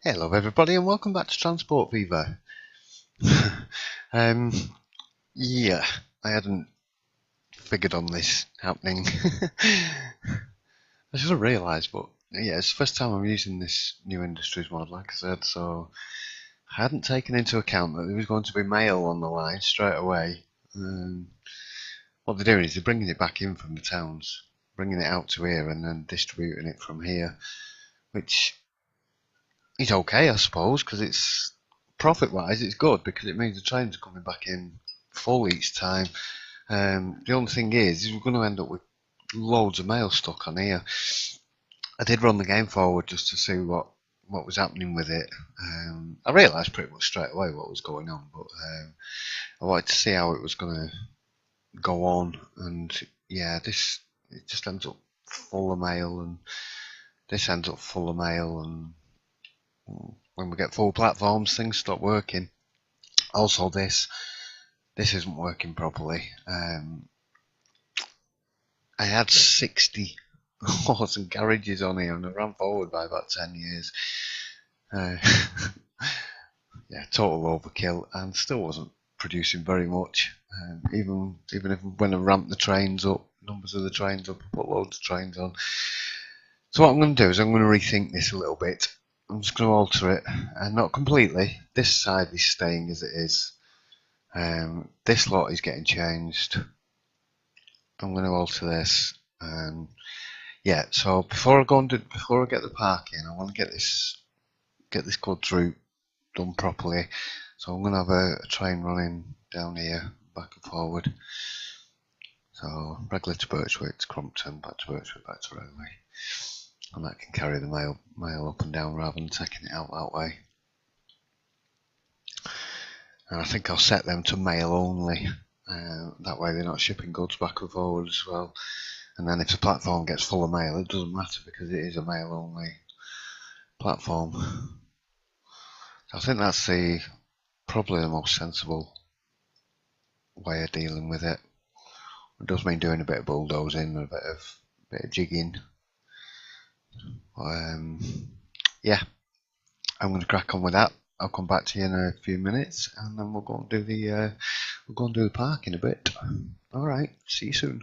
Hello everybody and welcome back to Transport Fever. um, yeah, I hadn't figured on this happening. I should have realised, but yeah, it's the first time I'm using this new Industries mod, like I said, so I hadn't taken into account that there was going to be mail on the line straight away. What they're doing is they're bringing it back in from the towns, bringing it out to here and then distributing it from here, which is okay, I suppose, because it's profit-wise, it's good because it means the trains are coming back in full each time. The only thing is we're going to end up with loads of mail stuck on here. I did run the game forward just to see what was happening with it. I realised pretty much straight away what was going on, but I wanted to see how it was going to go on. And yeah, it just ends up full of mail, and this ends up full of mail, and when we get full platforms, things stop working. Also, this isn't working properly. I had 60 horse and garages on here, and I ran forward by about 10 years. Yeah, total overkill, and still wasn't producing very much. Even if when I ramped the trains up, numbers of the trains up, I put loads of trains on. So what I'm going to do is I'm going to rethink this a little bit. I'm just going to alter it, and not completely. This side is staying as it is. This lot is getting changed. I'm going to alter this. Yeah. So before I get the park in, I want to get this quad route done properly. So I'm going to have a train running down here, back and forward. So regular to Birchwick to Crompton, back to Birchwick, back to Railway. And that can carry the mail up and down rather than taking it out that way. And I think I'll set them to mail only. That way they're not shipping goods back and forward as well. And then if the platform gets full of mail, it doesn't matter because it is a mail only platform. So I think that's probably the most sensible way of dealing with it. It does mean doing a bit of bulldozing, a bit of jigging. Yeah, I'm going to crack on with that. I'll come back to you in a few minutes, and then we'll go and do the park in a bit. All right, see you soon.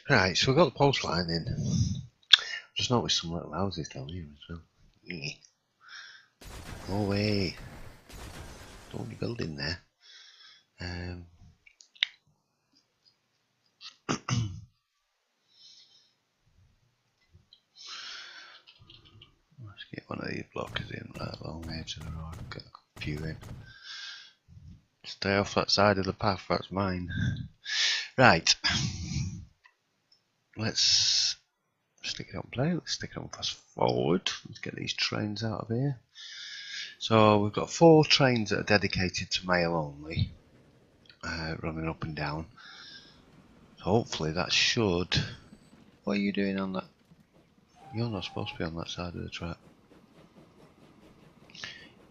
Right, so we've got the post line in. Just noticed some little houses down here as well. Yeah. Go away. Don't be building there. Let's get one of these blockers in right along the edge of the road. Get a few in. Stay off that side of the path, that's mine. Right. Let's stick it on play. Let's stick it on fast forward. Let's get these trains out of here. So we've got 4 trains that are dedicated to mail only, running up and down. So hopefully that should... What are you doing on that? You're not supposed to be on that side of the track.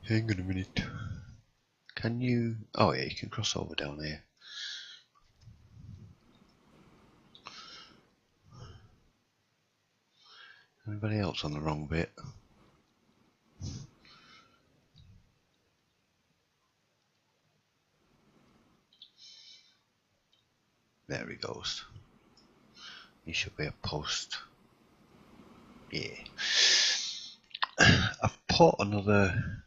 Hang on a minute. Can you... Oh yeah, you can cross over down here. Anybody else on the wrong bit? There he goes. He should be a post. Yeah. I've put another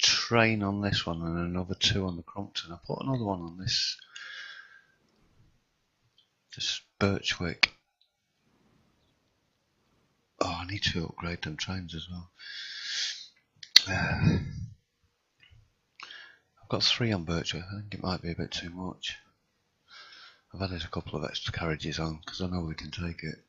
train on this one and another 2 on the Crompton. I put another one on this Birchwick. Oh, I need to upgrade them trains as well. I've got 3 on Birchwick. I think it might be a bit too much. I've added a couple of extra carriages on because I know we can take it.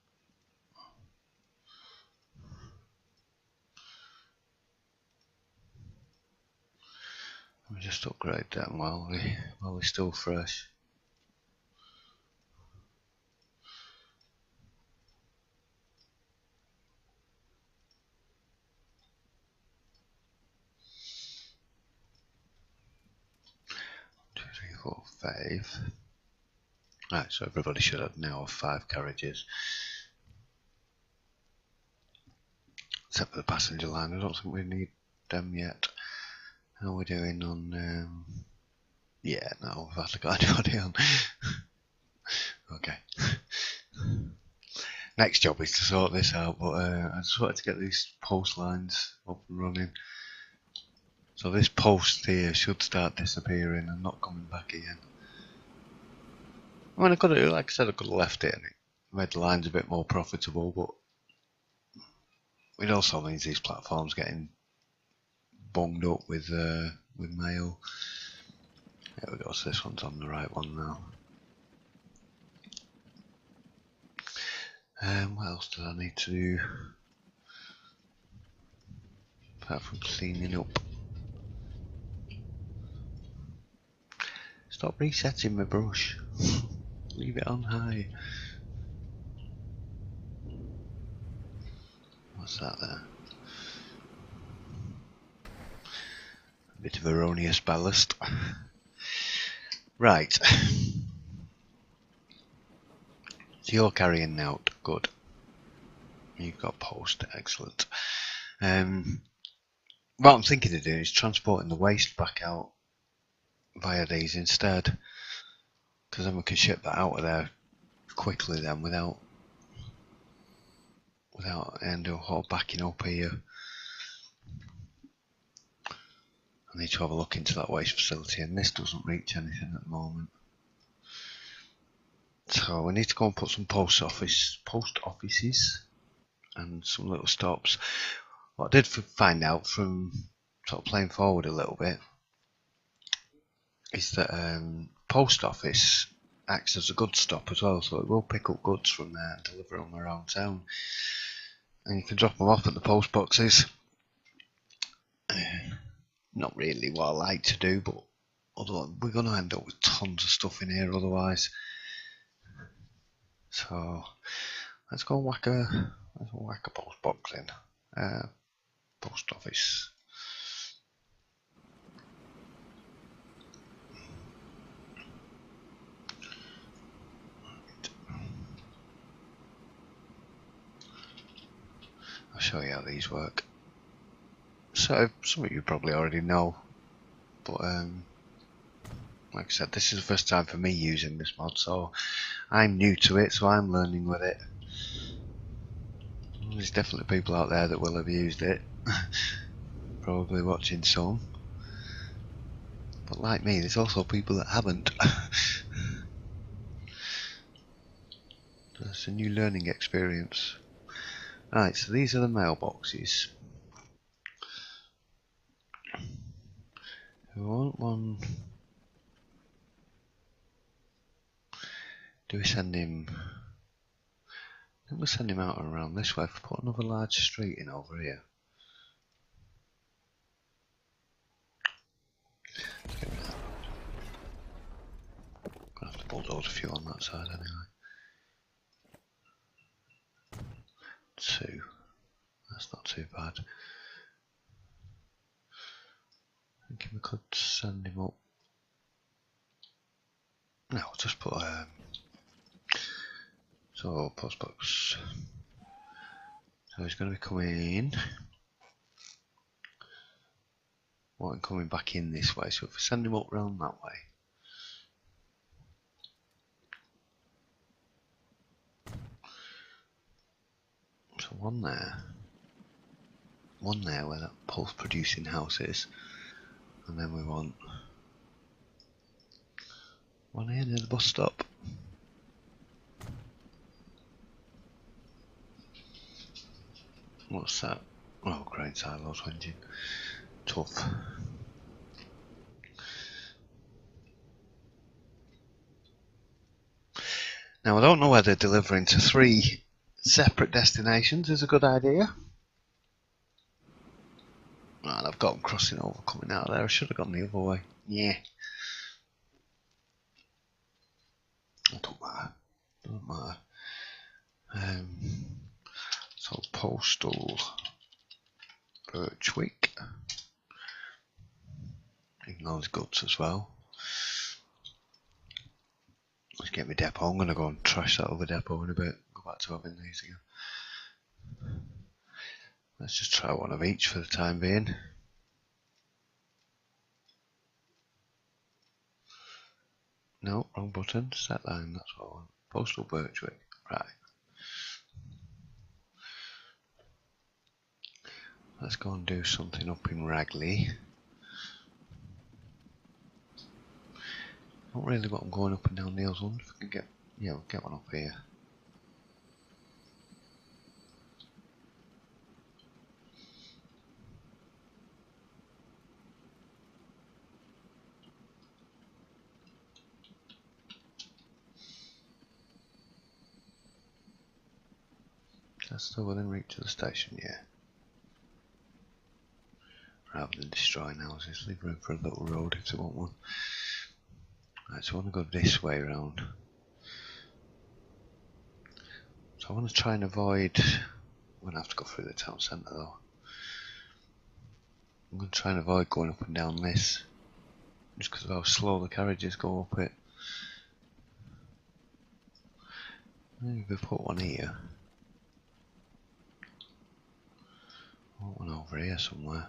Let me just upgrade them while we're still fresh. Two, three, four, 5. Right, so everybody should have now 5 carriages. Except for the passenger line, I don't think we need them yet. How are we doing on... Yeah, no, we've hardly got anybody on. Okay. Next job is to sort this out, but I just wanted to get these post lines up and running. So this post here should start disappearing and not coming back again. I mean, I could have, like I said, I could have left it and it made the lines a bit more profitable, but it also means these platforms getting bunged up with mail. There we go, so this one's on the right one now. What else did I need to do? Apart from cleaning up. Stop resetting my brush. Leave it on high. What's that there? A bit of erroneous ballast. Right. So you're carrying out. Good. You've got post. Excellent. What I'm thinking of doing is transporting the waste back out via these instead, because then we can ship that out of there quickly then without end up backing up here. I need to have a look into that waste facility, and this doesn't reach anything at the moment. So we need to go and put some post offices and some little stops. What I did find out from sort of playing forward a little bit is that post office acts as a goods stop as well, so it will pick up goods from there and deliver them around town, and you can drop them off at the post boxes. Not really what I like to do, but otherwise we're going to end up with tons of stuff in here otherwise. So let's go and whack a post box in. Post office. I'll show you how these work. So some of you probably already know, but like I said, this is the first time for me using this mod, so I'm new to it, so I'm learning with it. There's definitely people out there that will have used it. Probably watching some. But like me, there's also people that haven't. It's a new learning experience. Right, so these are the mailboxes. We want one. Do we send him? I think we'll send him out around this way. If we put another large street in over here. I'll have to bulldoze a few on that side anyway. 2. That's not too bad. I think we could send him up. No, we'll just put so postbox. So he's going to be coming in. Want him coming back in this way. So if we send him up round that way. So one there where that pulse producing house is, and then we want one here near the bus stop. What's that? Oh, grain silos engine. Tough. Now I don't know whether delivering to 3 separate destinations is a good idea. Right, I've got them crossing over coming out of there. I should have gone the other way. Yeah. It don't matter. Don't matter. So Postal Birchwick. Ignore those guts as well. Let's get my depot. I'm going to go and trash that other depot in a bit. Go back to having these again. Let's just try one of each for the time being. No, wrong button. Set line, that's what I want. Postal Birchwick. Right. Let's go and do something up in Ragley. Not really what I'm going up and down the hills on. If I can get, yeah, we'll get one up here. That's still within reach of the station, yeah. Rather than destroying houses, leave room for a little road if they want one. Right, so I want to go this way around. So I want to try and avoid. I'm going to have to go through the town centre though. I'm going to try and avoid going up and down this. Just because of how slow the carriages go up it. Maybe we put one here. Put one over here somewhere.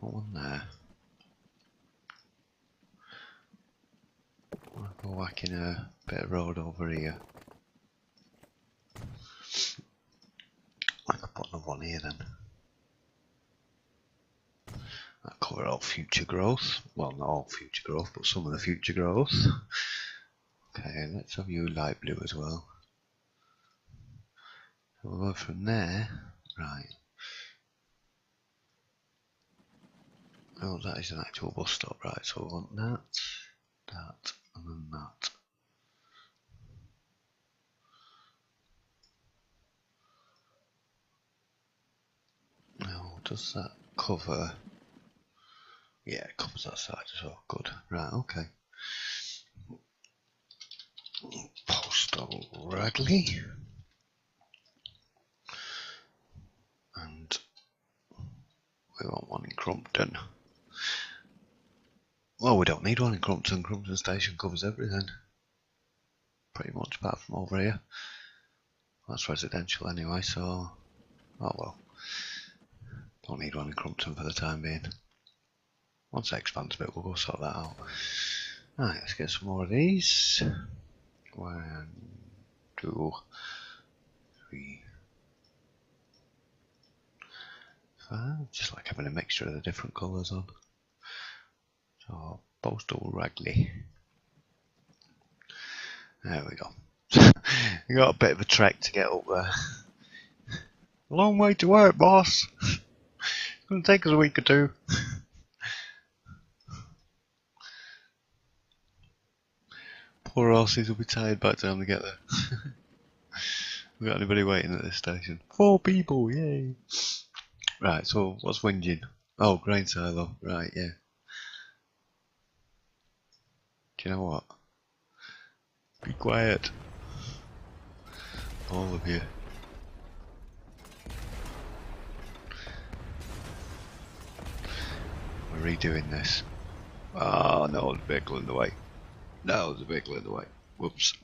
Put one there. I'll go whacking a bit of road over here. I could put another one here then. That'll cover all future growth. Well, not all future growth, but some of the future growth. Okay, let's have you light blue as well. So we'll go from there. Right. Oh, that is an actual bus stop, right? So we want that, that, and then that. Now, does that cover? Yeah, it covers that side as well. Good. Right, okay. Postal Ragley. And we want one in Crumpton. Well, we don't need one in Crumpton. Crumpton Station covers everything. Pretty much, apart from over here. That's residential anyway, so. Oh well. Don't need one in Crumpton for the time being. Once it expands a bit, we'll go sort that out. Right, let's get some more of these. 1, 2, 3, 5. Just like having a mixture of the different colours on. So, Postal Ragley. There we go. We got a bit of a trek to get up there. A long way to work, boss. It's going to take us a week or two. Poor horses will be tired by the time they get there. We got anybody waiting at this station? 4 people, yay! Right, so what's whinging? Oh, grain silo. Right, yeah. Do you know what? Be quiet. All of you. We're redoing this. Oh no, there's a vehicle in the way. No, there's a vehicle in the way. Whoops.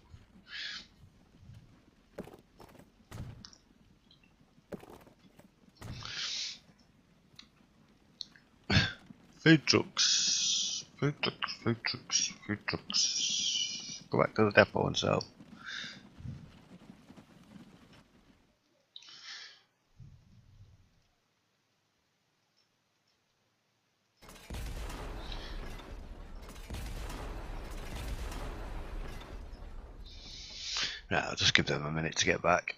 Food trucks. Food trucks, food trucks, food trucks. Go back to the depot and sell. Right, I'll just give them a minute to get back.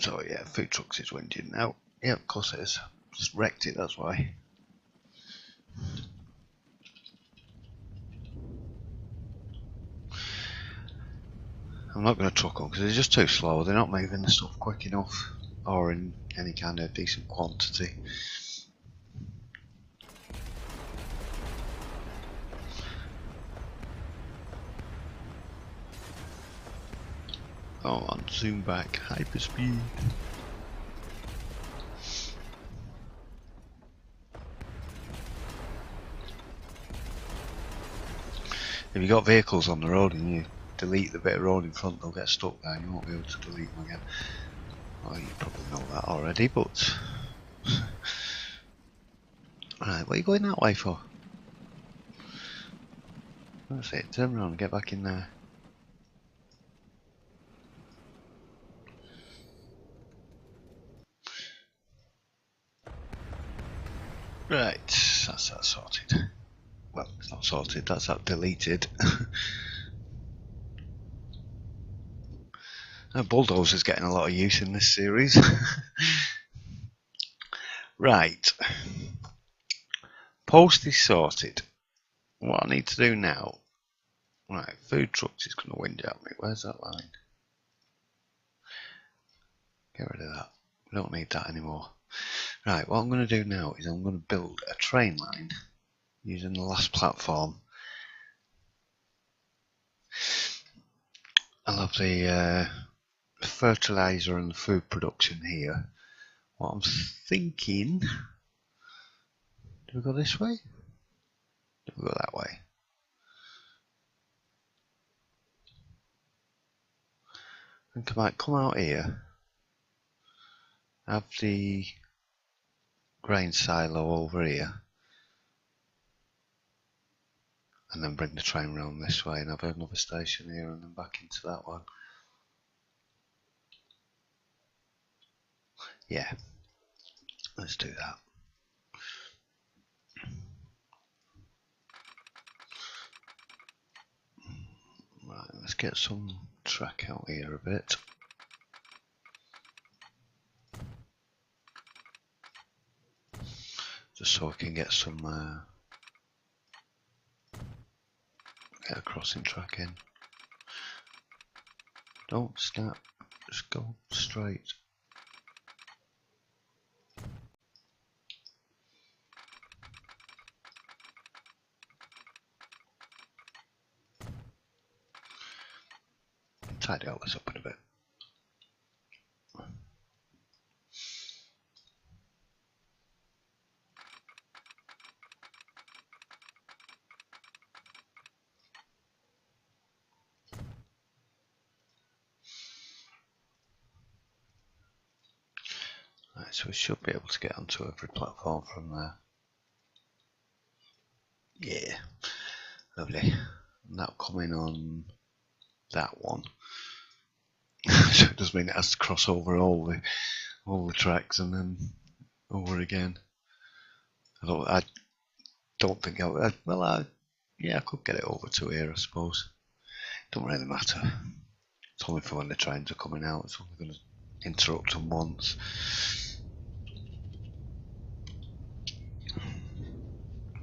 So yeah, food trucks is whinging now. Yeah, of course it is. Just wrecked it, that's why. I'm not going to truck on because they're just too slow. They're not moving the stuff quick enough or in any kind of decent quantity. Oh, on, zoom back, hyperspeed. If you've got vehicles on the road and you delete the bit of road in front, they'll get stuck there and you won't be able to delete them again. Well, you probably know that already, but... Right, what are you going that way for? That's it, turn around and get back in there. Right, that's that sorted. Well, it's not sorted, that's that deleted. Bulldozer's getting a lot of use in this series. Right. Post is sorted. What I need to do now... Right, food trucks is going to whinge at me. Where's that line? Get rid of that. We don't need that anymore. Right, what I'm going to do now is I'm going to build a train line using the last platform. I'll have the fertilizer and the food production here. What I'm thinking... Do we go this way? Do we go that way? I think I might come out here, have the grain silo over here, and then bring the train round this way and have another station here and then back into that one. Yeah, let's do that. Right, let's get some track out here a bit. Just so I can get some get a crossing track in. Don't snap, just go straight. Tidy all this up in a bit. Right, so we should be able to get onto every platform from there. Yeah. Lovely. And that'll come in on that one. So it does mean it has to cross over all the tracks and then over again. I don't think yeah, I could get it over to here, I suppose. Don't really matter. It's only for when the trains are coming out. It's only going to interrupt them once.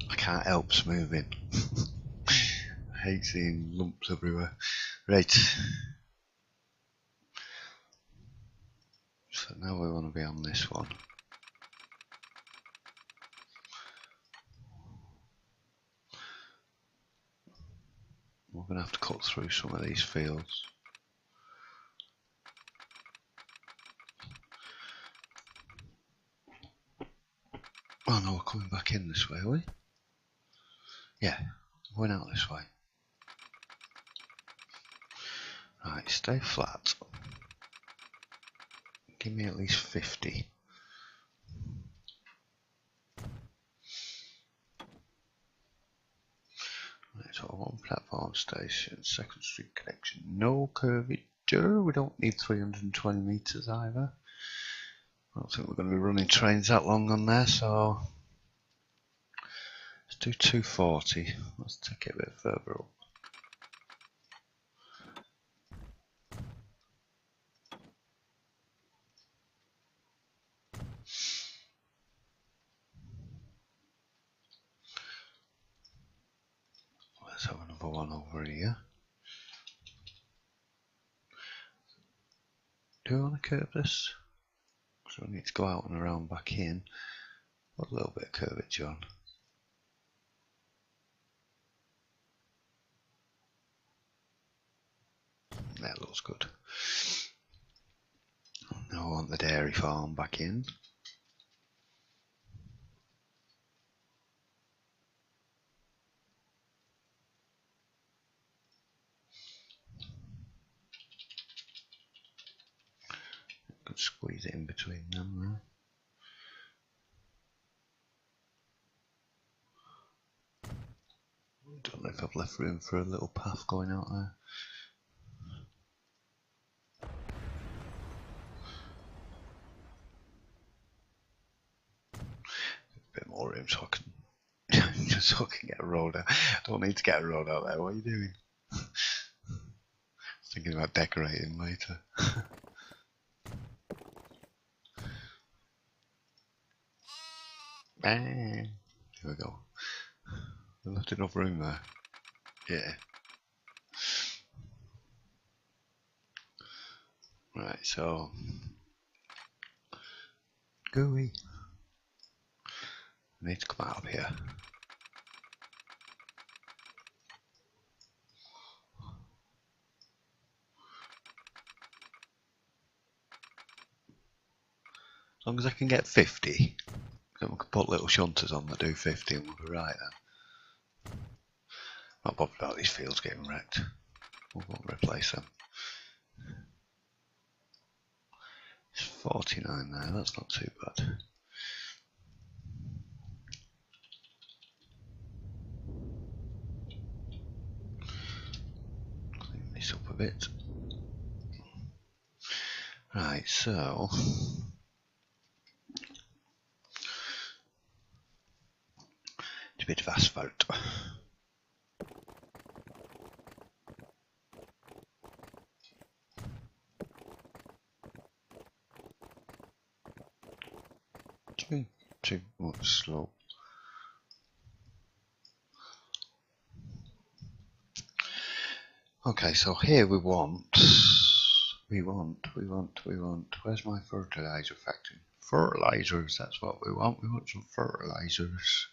I can't help smoothing. I hate seeing lumps everywhere. Right. So now we want to be on this one. We're going to have to cut through some of these fields. Oh no, we're coming back in this way, are we? Yeah, we're going out this way. Right, stay flat. Give me at least 50. Right, so one platform station, second street connection, no curvature. We don't need 320 meters either. I don't think we're going to be running trains that long on there, so let's do 240. Let's take it a bit further up. Let's have another one over here. Do we want to curve this? So we need to go out and around back in. Put a little bit of curvature on. That looks good. Now I want the dairy farm back in. Could squeeze it in between them there. Don't know if I've left room for a little path going out there. A bit more room so I can just so I can get a road out. I don't need to get a road out there. What are you doing? Thinking about decorating later. Here we go. There's left enough room there. Yeah. Right, so gooey. I need to come out of here. As long as I can get 50, then we can put little shunters on that do 50 and we'll be right then. Not bothered about these fields getting wrecked. We won't replace them. It's 49 there, that's not too bad. Clean this up a bit. Right, so it's a bit of asphalt. Too much slope. Okay, so here we want, where's my fertilizer factory? Fertilizers, that's what we want some fertilizers.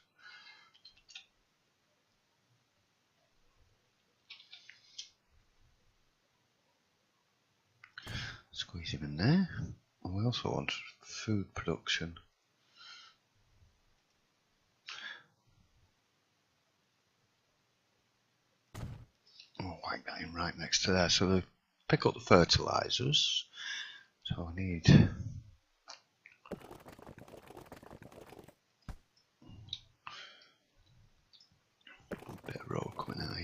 Squeeze him in there. And we also want food production. I'll whack that in right next to there. So they pick up the fertilizers. So I need a bit of road coming out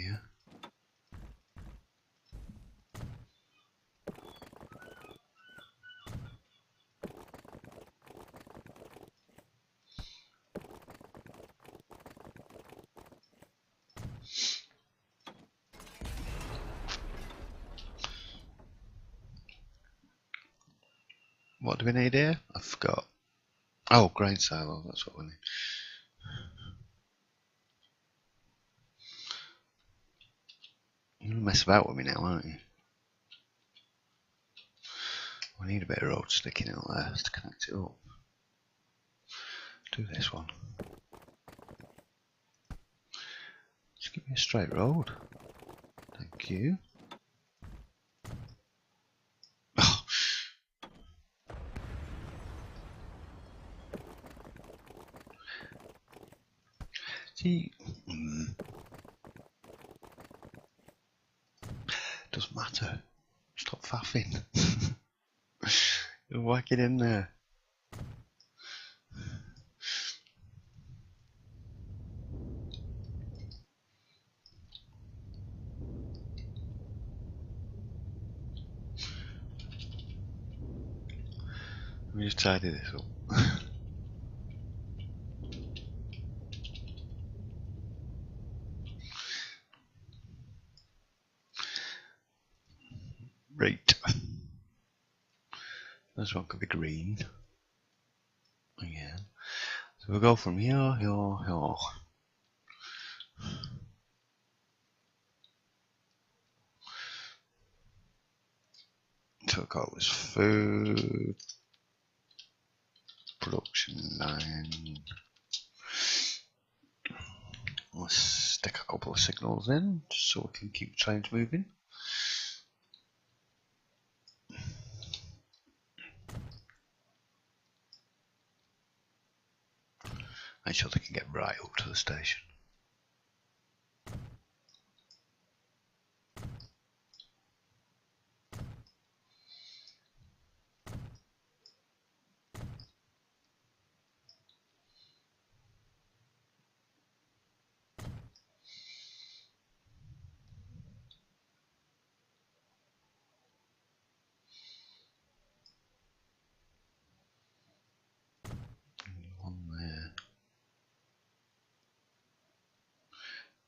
What do we need here? I forgot. Oh, grain silo, that's what we need. You're going to mess about with me now, aren't you? We need a bit of road sticking out there to connect it up. Do this one. Just give me a straight road. Thank you. Oh. See, doesn't matter. Stop faffing. You'll whack it in there. Let me just tidy this up. Right. This one could be green. Again. So we'll go from here, here, here. So we've got this food production line. Let's stick a couple of signals in just so we can keep trains moving. Make sure they can get right up to the station. One there.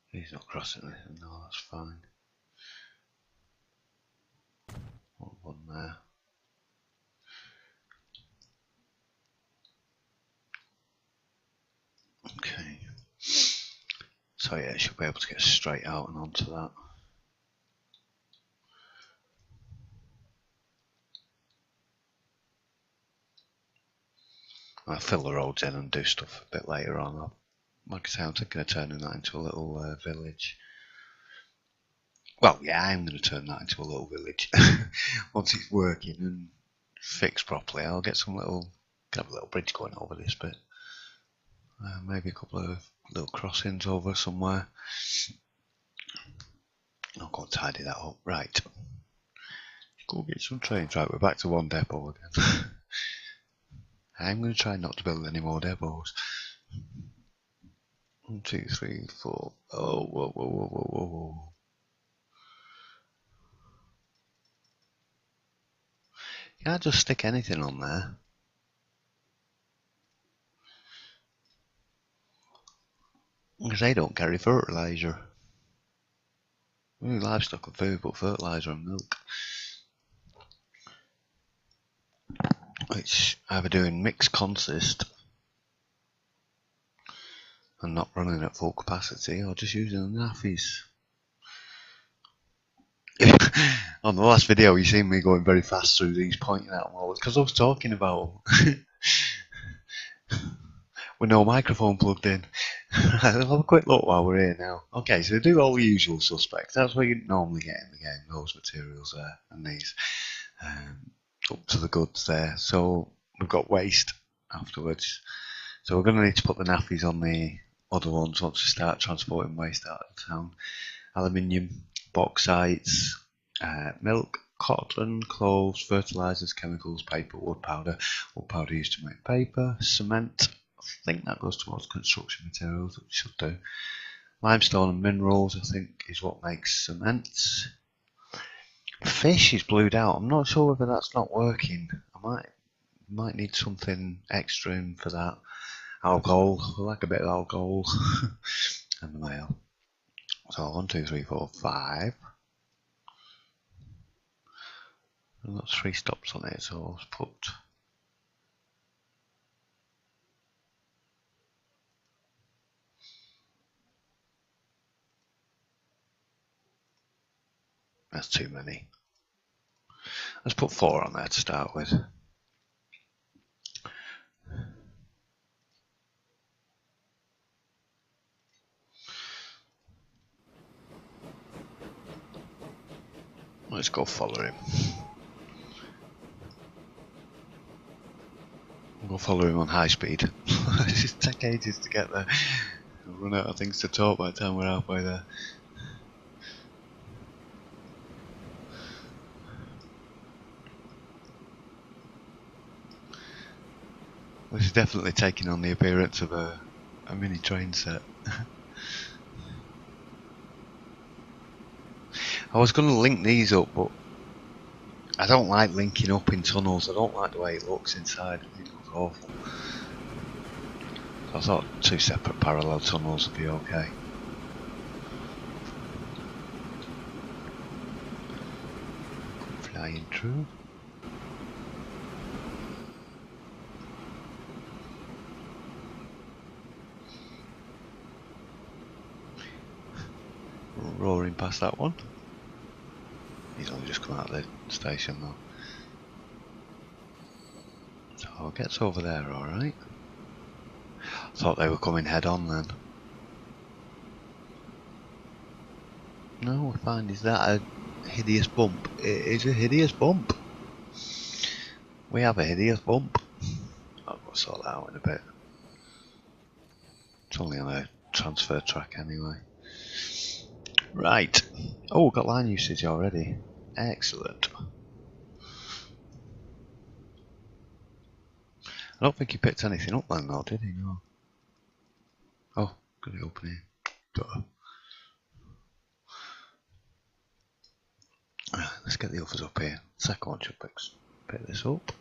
He's not crossing anything, no, that's fine. One there. Okay. So yeah, it should be able to get straight out and onto that. I'll fill the roads in and do stuff a bit later on. Like I say, I'm thinking of turning that into a little village. Well, yeah, I'm going to turn that into a little village. Once it's working and fixed properly, I'll get some little, have a little bridge going over this bit. Maybe a couple of little crossings over somewhere. I'll go and tidy that up. Right. Go get some trains. Right, we're back to one depot again. I'm going to try not to build any more depots. 1, 2, 3, 4. Oh, whoa, whoa, whoa, whoa, whoa, whoa. Can't just stick anything on there. Because they don't carry fertiliser. Livestock and food, but fertiliser and milk. It's either doing mixed consist and not running at full capacity, or just using the nappies. On the last video, you seen me going very fast through these, pointing out them all. It's because I was talking about with no microphone plugged in. Have a quick look while we're here now. Okay, so we do all the usual suspects. That's what you normally get in the game, those materials there, and these. Up to the goods there. So we've got waste afterwards. So we're going to need to put the nappies on the other ones once we start transporting waste out of town. Aluminium, bauxites, milk, cotton, clothes, fertilisers, chemicals, paper, wood powder used to make paper, cement. I think that goes towards construction materials, which should do. Limestone and minerals, I think, is what makes cement. Fish is blued out. I'm not sure whether that's not working. I might need something extra in for that. Alcohol, I like a bit of alcohol. And the mail. So 1, 2, 3, 4, 5. I've got 3 stops on it, so I'll put That's too many. Let's put 4 on there to start with. Let's go follow him. We'll go follow him on high speed. It just take ages to get there. We'll run out of things to talk by the time we're halfway there. This is definitely taking on the appearance of a mini train set. I was going to link these up, but I don't like linking up in tunnels. I don't like the way it looks inside. I think it looks awful. So I thought 2 separate parallel tunnels would be okay. Flying through. Roaring past that one. He's only just come out of the station though. So it gets over there alright. I thought they were coming head on then. No, we find is that a hideous bump. It is a hideous bump. We have a hideous bump. I'll go sort that out in a bit. It's only on a transfer track anyway. Right. Oh, we've got line usage already. Excellent. I don't think he picked anything up then though, did he? No. Oh, got it open here. Duh. Right, let's get the others up here. Second one should pick this up.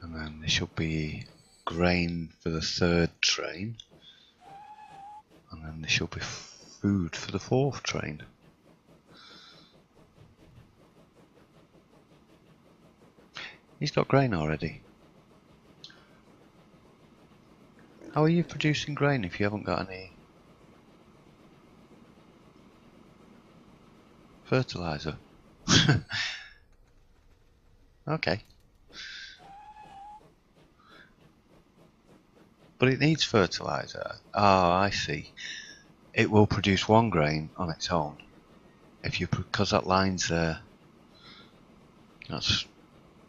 And then there should be grain for the 3rd train. And then there should be food for the 4th train. He's got grain already. How are you producing grain if you haven't got any fertilizer? Okay. But it needs fertilizer. Oh, I see. It will produce 1 grain on its own. If you, because that line's there, that's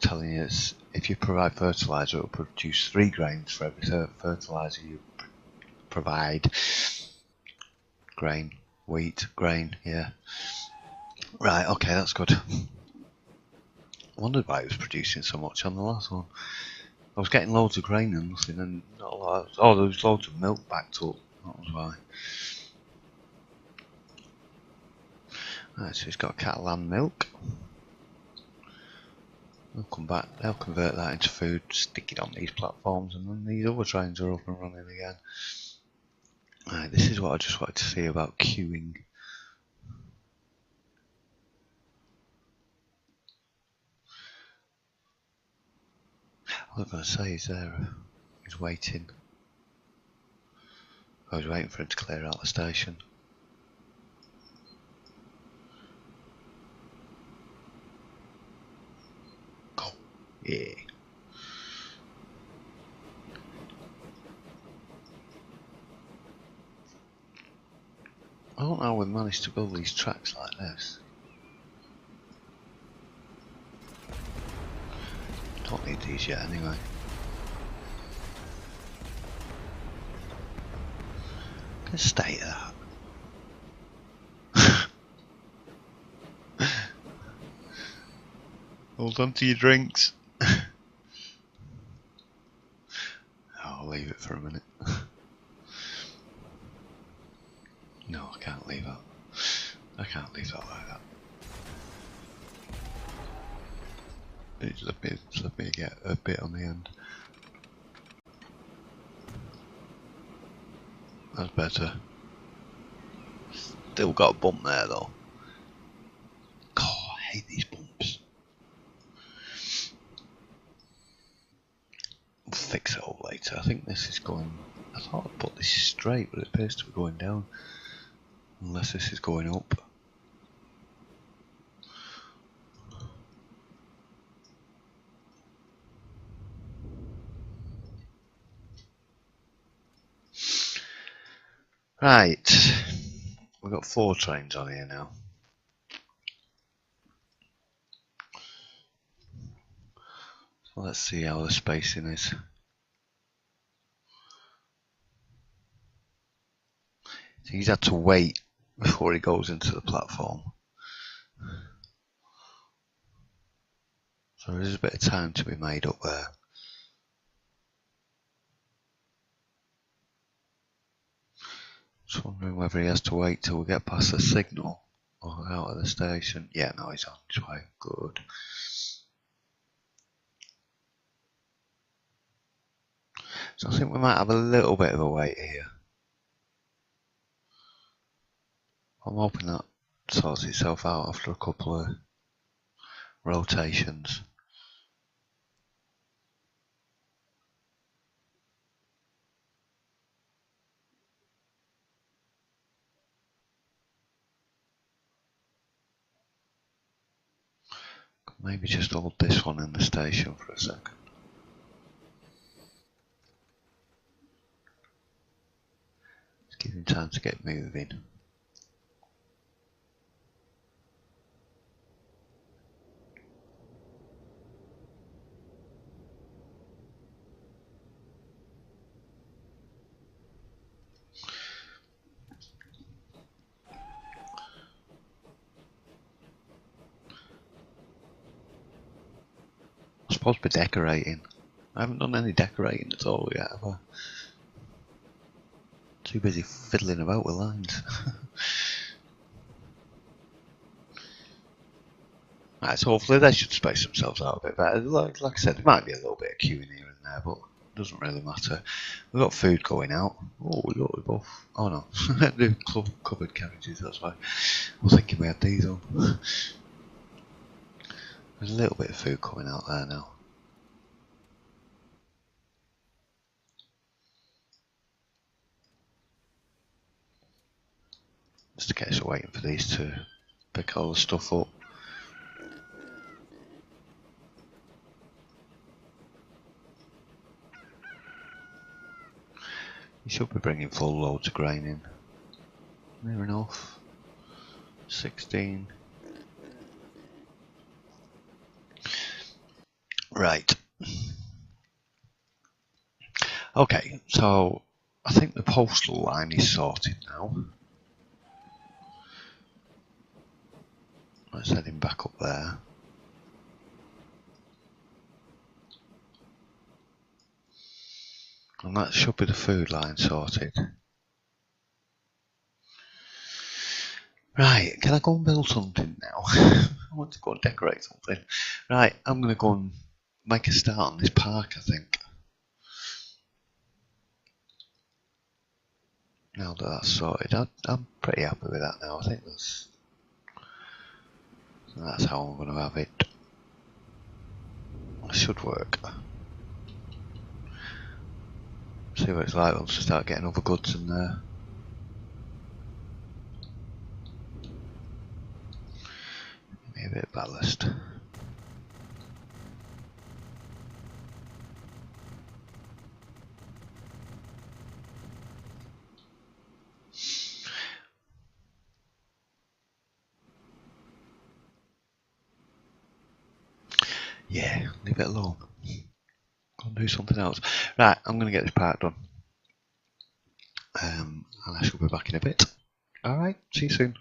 telling you if you provide fertilizer, it will produce 3 grains for every fertilizer you provide. Grain, wheat, grain, yeah. Right, okay, that's good. I wondered why it was producing so much on the last one. I was getting loads of grain and nothing, and not a lot. Oh, there was loads of milk backed up. That was why. Right, so he's got Catalan milk. They'll come back. They'll convert that into food, stick it on these platforms, and then these other trains are up and running again. Right, this is what I just wanted to see about queuing. I was going to say, he's there. He's waiting. I was waiting for him to clear out the station. Go. Yeah. I don't know how we managed to build these tracks like this. Don't need these yet anyway. Can stay at that. Hold on to your drinks. I'll leave it for a minute. No, I can't leave that. I can't leave that like that. Just let me get a bit on the end. That's better. Still got a bump there though. God, I hate these bumps. We'll fix it up later. I think this is going... I thought I'd put this straight, but it appears to be going down. Unless this is going up. Right, we've got 4 trains on here now. So let's see how the spacing is. So he's had to wait before he goes into the platform. So there's a bit of time to be made up there. Just wondering whether he has to wait till we get past the signal or out of the station. Yeah, no, he's on his way. Good. So I think we might have a little bit of a wait here. I'm hoping that sorts itself out after a couple of rotations. Maybe just hold this one in the station for a second. Just give him time to get moving. I'm supposed to be decorating. I haven't done any decorating at all yet, have I? Too busy fiddling about with lines. Right, so hopefully they should space themselves out a bit better. Like I said, there might be a little bit of queuing here and there, but it doesn't really matter. We've got food going out. Oh, look, we're both. Oh no, the cupboard carriages, that's why. I was thinking we had these on. There's a little bit of food coming out there now. Just in case we're waiting for these to pick all the stuff up. You should be bringing full loads of grain in. Near enough. 16. Right. Okay, so I think the postal line is sorted now. Let's head him back up there. And that should be the food line sorted. Right, can I go and build something now? I want to go and decorate something. Right, I'm going to go and make a start on this park, I think. Now that that's sorted, I'm pretty happy with that now. I think that's how I'm going to have it. It should work. See what it's like once we start getting other goods in there. Maybe a bit of ballast. Yeah, leave it alone. Go and do something else. Right, I'm going to get this part done. And I shall be back in a bit. Alright, see you soon.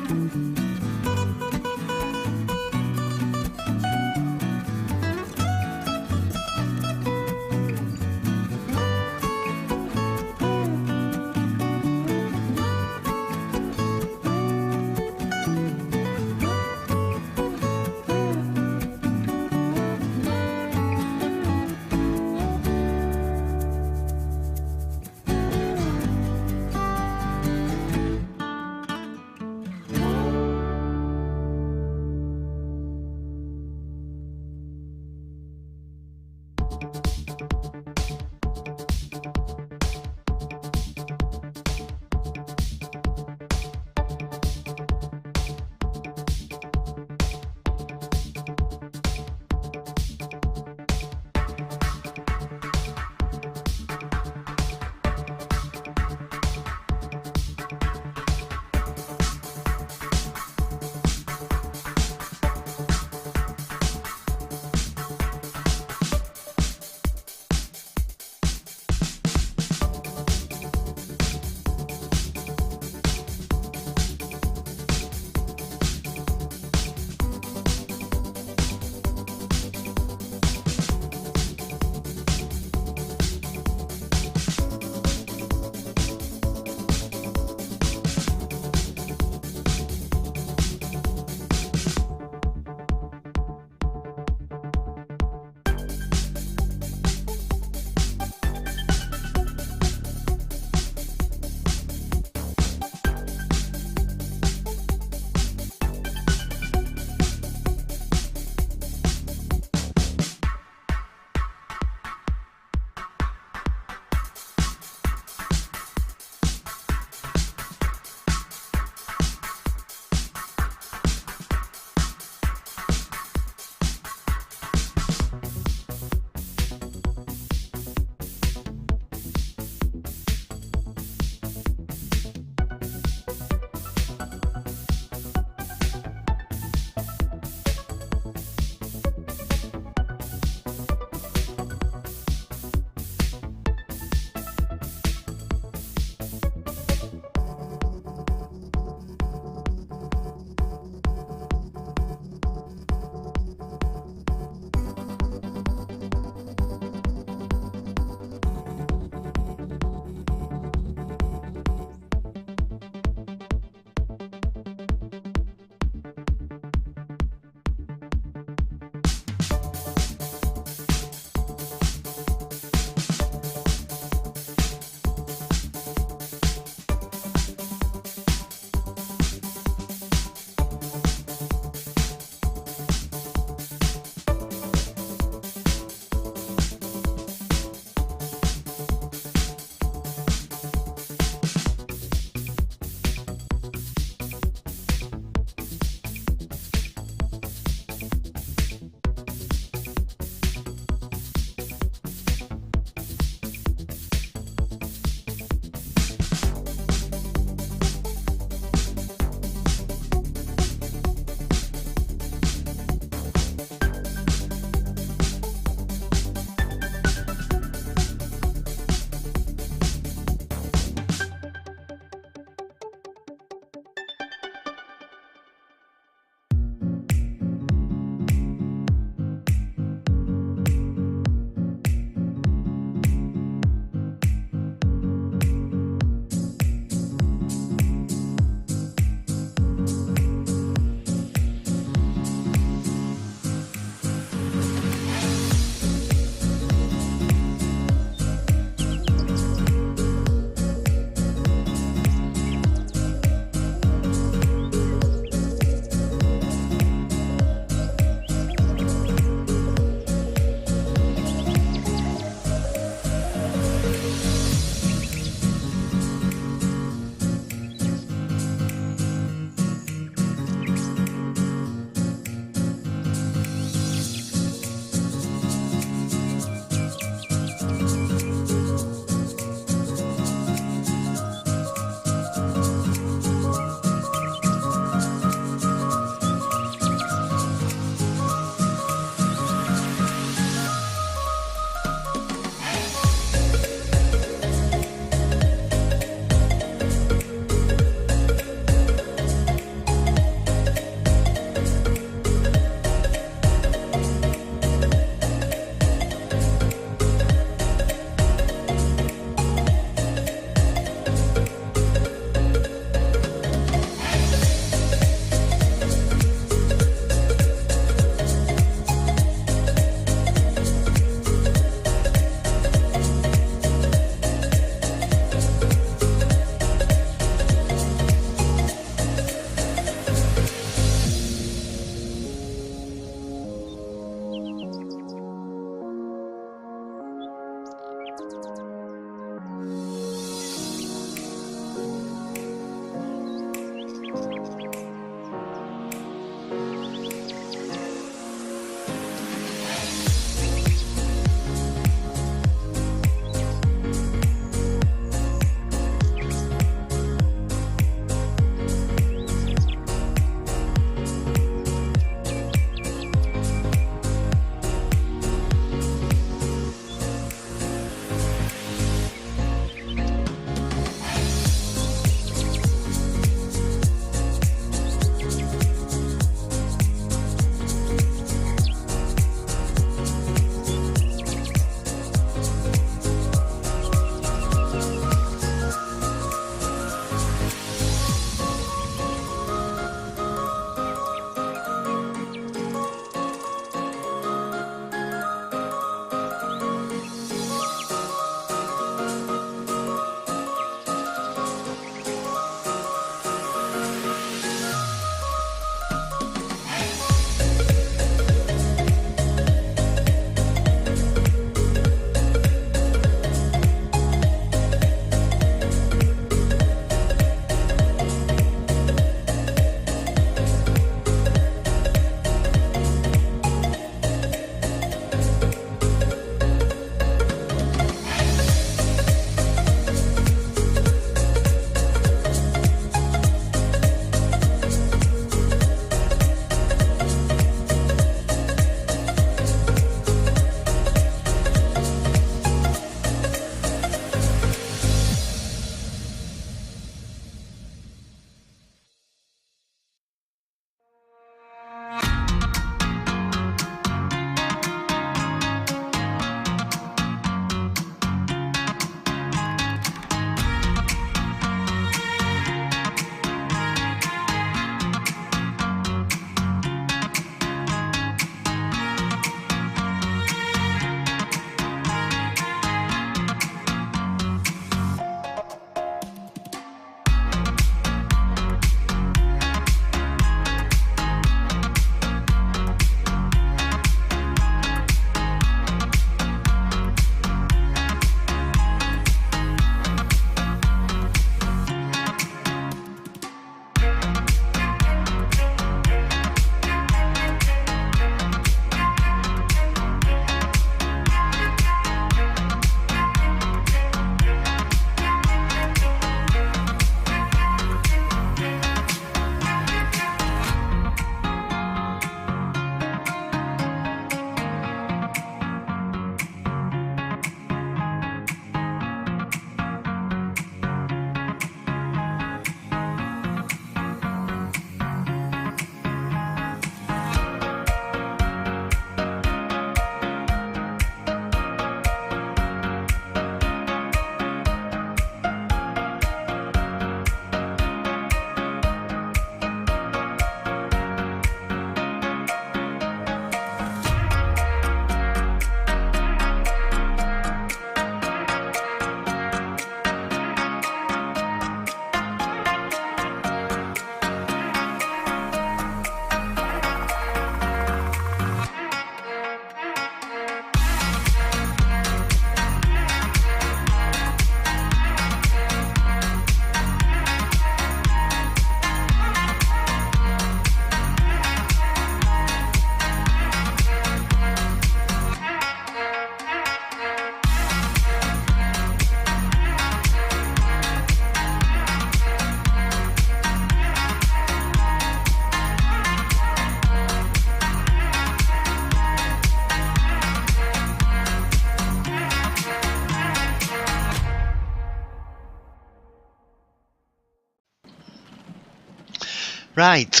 Right.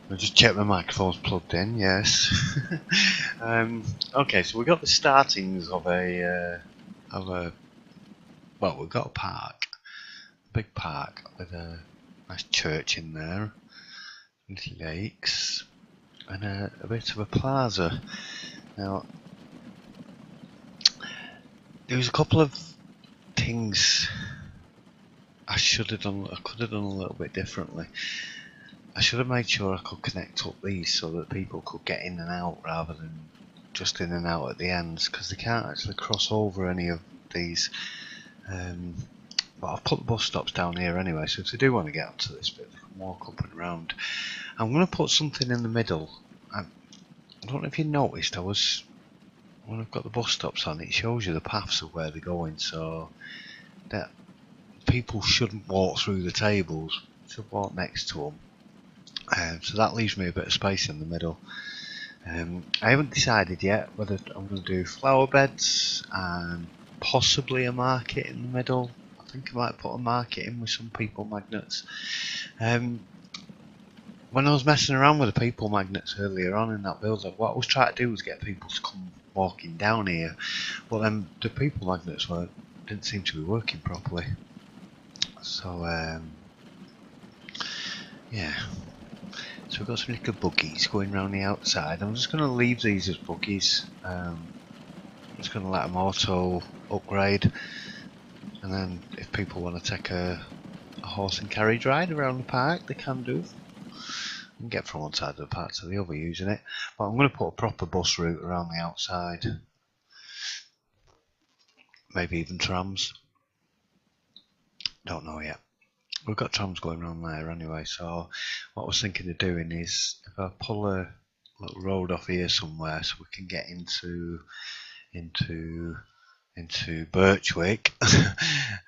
I'll just check my microphone's plugged in. Yes. Okay, so we got the startings of a well, we've got a park, a big park with a nice church in there, little lakes, and a bit of a plaza. Now, there was a couple of things I should have done. I could have done a little bit differently. I should have made sure I could connect up these so that people could get in and out rather than just in and out at the ends, because they can't actually cross over any of these. But I've put the bus stops down here anyway, so if they do want to get onto this bit, they can walk up and round. I'm going to put something in the middle. I don't know if you noticed, when I've got the bus stops on, it shows you the paths of where they're going, so that people shouldn't walk through the tables, should walk next to them. So that leaves me a bit of space in the middle. I haven't decided yet whether I'm going to do flower beds and possibly a market in the middle. I think I might put a market in with some people magnets. When I was messing around with the people magnets earlier on in that build, what I was trying to do was get people to come walking down here, but then the people magnets didn't seem to be working properly. So yeah. So we've got some little buggies going around the outside. I'm just going to leave these as buggies. I'm just going to let them auto upgrade, and then if people want to take a horse and carriage ride around the park, they can do. You can get from one side of the park to the other using it. But I'm going to put a proper bus route around the outside. Maybe even trams. Don't know yet. We've got trams going around there anyway, so what I was thinking of doing is if I pull a little road off here somewhere so we can get into Birchwick,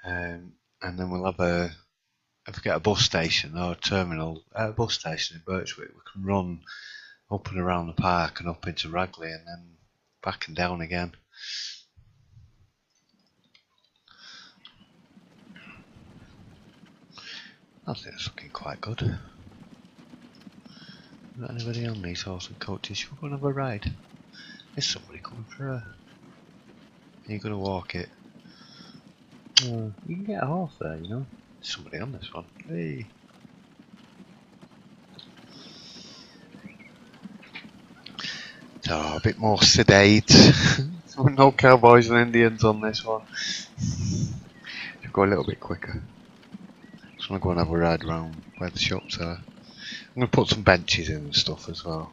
and then we'll have if we get a bus station or a terminal at a bus station in Birchwick, we can run up and around the park and up into Ragley and then back and down again. I think it's looking quite good. Not anybody on these horse and coaches? Should we go and have a ride? There's somebody coming for her. Are you going to walk it? You can get a horse there, you know. There's somebody on this one. Hey. So a bit more sedate. No cowboys and Indians on this one. Should go a little bit quicker. Just want to go and have a ride around where the shops are. I'm going to put some benches in and stuff as well.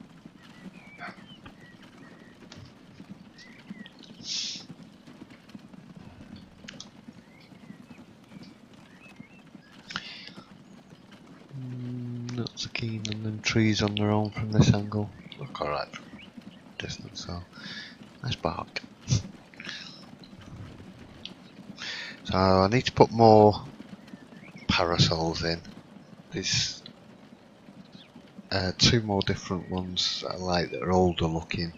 Not so keen on them trees on their own from this angle. Look alright from distance, so nice bark. So I need to put more parasols in. There's two more different ones that I like that are older looking.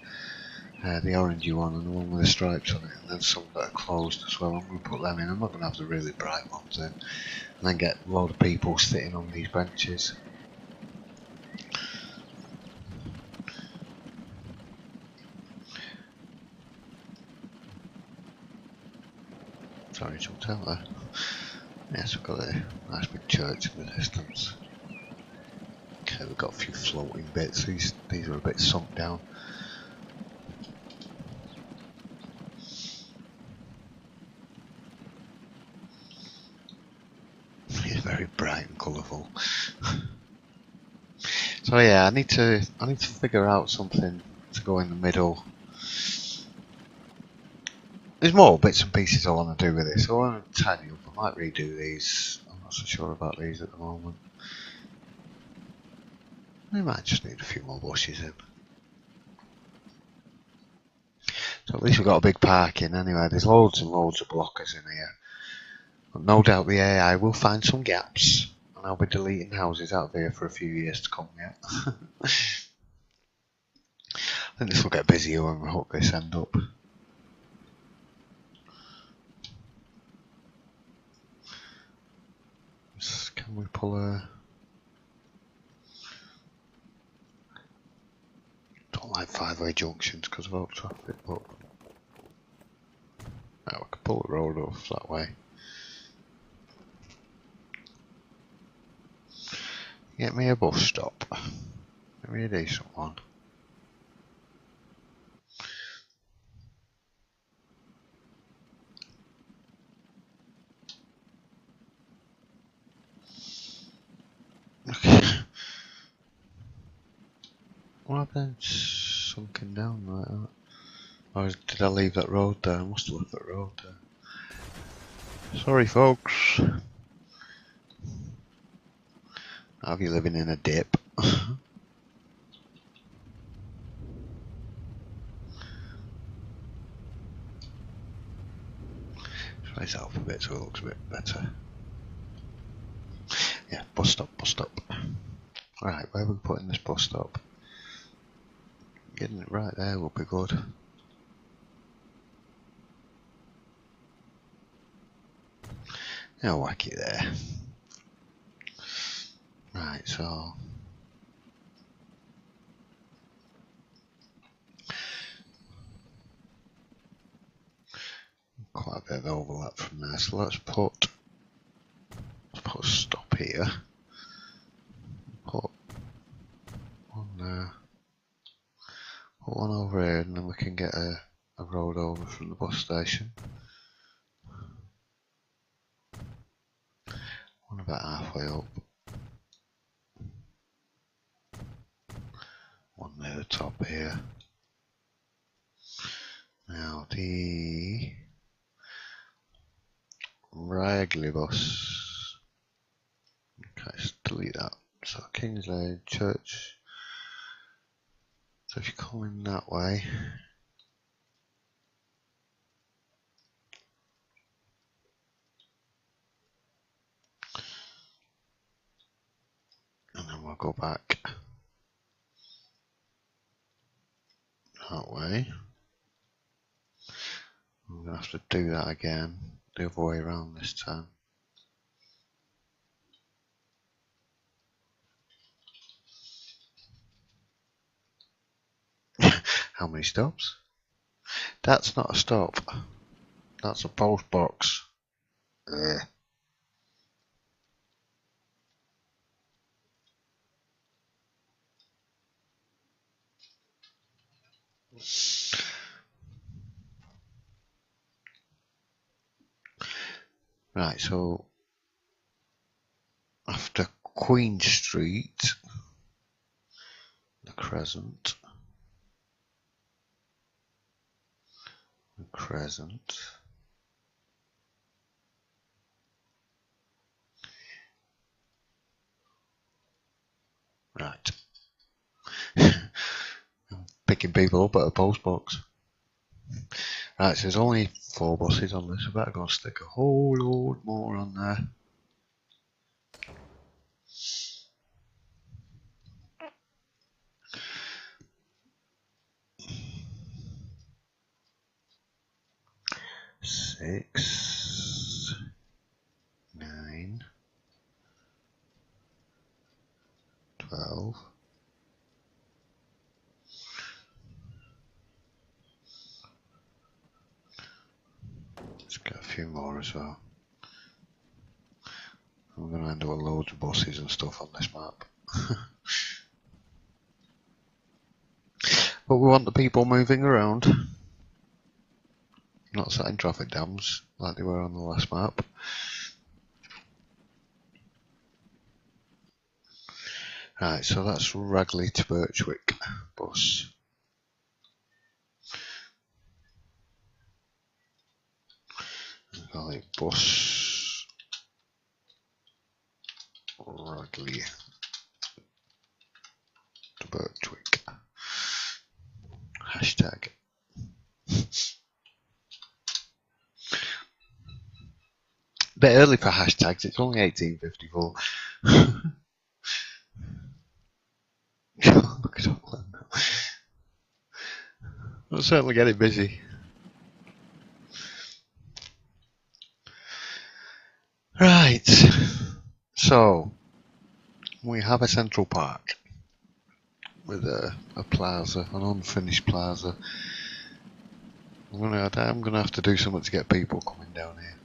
The orangey one and the one with the stripes on it, and then some that are closed as well. I'm going to put them in. I'm not going to have the really bright ones in, and then get a load of people sitting on these benches. Sorry, jumped out there. Yes, we've got a nice big church in the distance. Okay, we've got a few floating bits. These are a bit sunk down. It's very bright and colourful. So yeah, I need to figure out something to go in the middle. There's more bits and pieces I want to do with this. I want to tidy up. I might redo these. I'm not so sure about these at the moment. We might just need a few more bushes in. So at least we've got a big parking anyway. There's loads and loads of blockers in here. But no doubt the AI will find some gaps. And I'll be deleting houses out of here for a few years to come yet. I think this will get busier when we hook this end up. Can we pull a... 5-way junctions because of road traffic, but now I can pull the road off that way. Get me a bus stop. Get me a decent one. Okay. What happened? Sunken down like that. Or did I leave that road there? I must have left that road there. Sorry folks. Have you living in a dip? Raise that up a bit so it looks a bit better. Yeah, bus stop, bus stop. Right, where are we putting this bus stop? Getting it right there will be good. I'll whack it there. Right, so quite a bit of overlap from there, so let's put a stop here. Put one there. Put one over here, and then we can get a road over from the bus station. One about halfway up. One near the top here. Now the Ragley bus. Okay, let's delete that. So Kingsley Church. So if you come in that way, and then we'll go back that way. I'm going to have to do that again, the other way around this time. How many stops? That's not a stop. That's a post box. Ugh. Right, so after Queen Street, the Crescent, right. I'm picking people up at a post box. Right, so there's only 4 buses on this. I better go and stick a whole load more on there. Six, 9, 12. Let's get a few more as well. I'm going to end up with loads of buses and stuff on this map. But we want the people moving around. Not setting traffic jams like they were on the last map. Right, so that's Ragley to Birchwick bus. Valley bus. Ragley to Birchwick. Hashtag. Bit early for hashtags, it's only 1854. Look at all that now. We'll certainly get it busy. Right, so we have a central park. with a plaza, an unfinished plaza. I'm gonna have to do something to get people coming down here.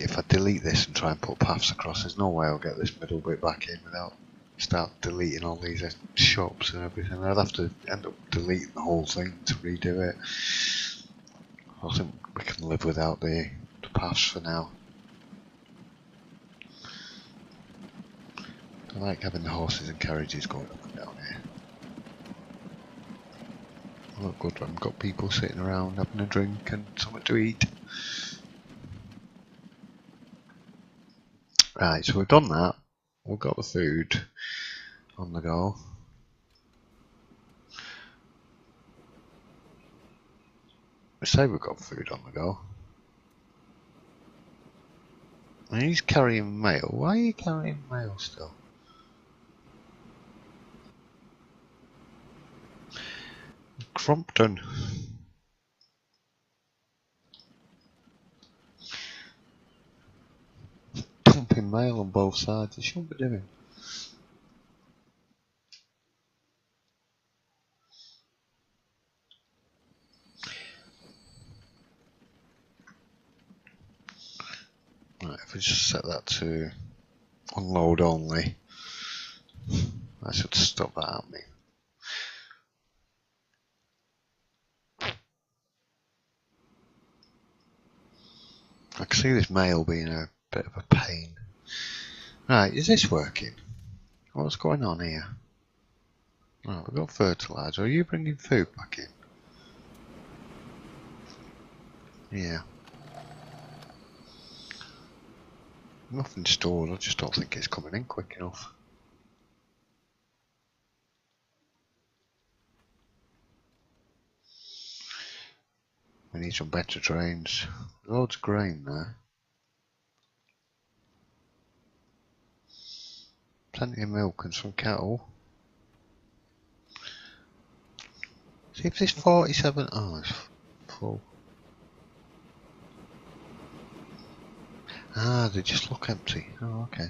If I delete this and try and put paths across, there's no way I'll get this middle bit back in without start deleting all these shops and everything. I'd have to end up deleting the whole thing to redo it. I think we can live without the paths for now. I like having the horses and carriages going up and down here. Look good when we've got people sitting around having a drink and something to eat. Right, so we've done that. We've got the food on the go. I say we've got food on the go. And he's carrying mail. Why are you carrying mail still? Crompton. Dumping mail on both sides. He shouldn't be doing. Right, if we just set that to unload only, that should stop that happening. I can see this mail being a bit of a pain. Right, is this working? What's going on here? Right, we've got fertiliser. Are you bringing food back in? Yeah. Nothing stored, I just don't think it's coming in quick enough. We need some better trains. Loads of grain there. Plenty of milk and some cattle. See if this 47... Oh, it's full. Ah, they just look empty. Oh, okay.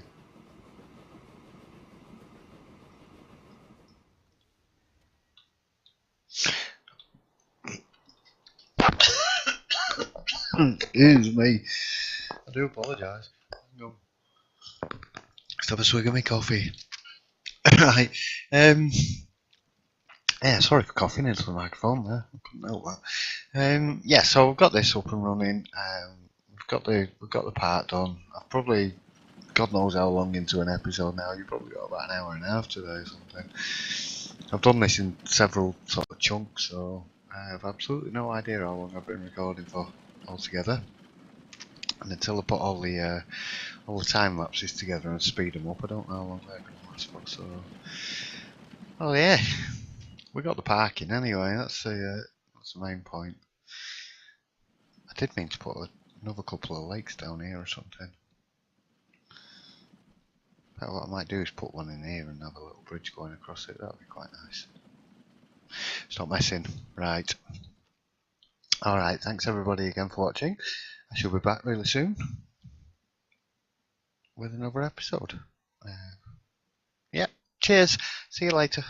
Excuse me. I do apologise. Let's have a swig of my coffee. Right. Yeah, sorry for coughing into the microphone there. I couldn't help that. Yeah, so we've got this up and running. We've got the part done. I've probably, God knows how long into an episode now. You've probably got about an hour and a half today or something. I've done this in several sort of chunks, so I have absolutely no idea how long I've been recording for altogether. And until I put all the time lapses together and speed them up, I don't know how long they're going to last for. So, oh yeah, we got the parking anyway. That's the main point. I did mean to put another couple of lakes down here or something. But what I might do is put one in here and have a little bridge going across it. That would be quite nice. Stop messing. Right. Alright, thanks everybody again for watching. I shall be back really soon with another episode. Yeah. Cheers. See you later.